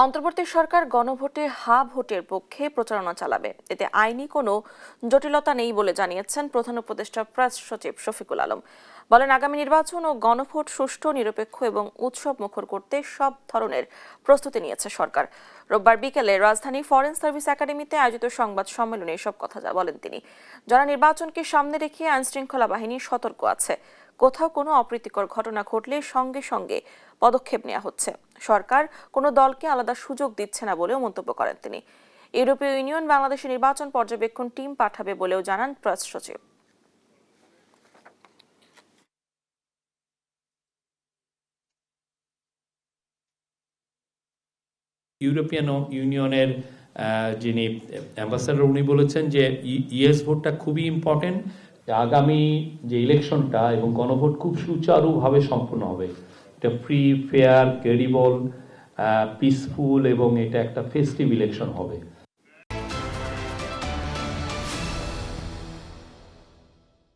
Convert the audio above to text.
অন্তর্বর্তী সরকার গণভোটে হা ভোটের পক্ষে প্রচারণা চালাবে, এতে আইনি কোনো জটিলতা নেই বলে জানিয়েছেন প্রধান উপদেষ্টা প্রেস সচিব শফিকুল আলম। বলেন, আগামী নির্বাচন ও গণভোট সুষ্ঠু, নিরপেক্ষ এবং উৎসব মুখর করতে সব ধরনের প্রস্তুতি নিয়েছে সরকার। রোববার বিকেলে রাজধানী ফরেন সার্ভিস একাডেমিতে আয়োজিত সংবাদ সম্মেলনে এসব কথা বলেন তিনি। যারা নির্বাচনকে সামনে রেখে আইনশৃঙ্খলা বাহিনী সতর্ক আছে, কোথাও কোনো অপ্রীতিকর ঘটনা ঘটলে সঙ্গে সঙ্গে পদক্ষেপ নেওয়া হচ্ছে। সরকার কোনো দলকে আলাদা সুযোগ দিচ্ছে না বলেও মন্তব্য করেন তিনি। ইউরোপীয় ইউনিয়ন বাংলাদেশে নির্বাচন পর্যবেক্ষণ টিম পাঠাবে বলেও জানান প্রেস সচিব। ইউরোপিয়ান ইউনিয়নের যিনি অ্যাম্বাসাডার, উনি বলেছেন যে ইয়েস ভোটটা খুবই ইম্পর্টেন্ট। আগামী যে ইলেকশনটা এবং গণভোট খুব সুচারুভাবে সম্পন্ন হবে। এটা ফ্রি, ফেয়ার, ক্রেডিবল, পিসফুল এবং এটা একটা ফেস্টিভ ইলেকশন হবে।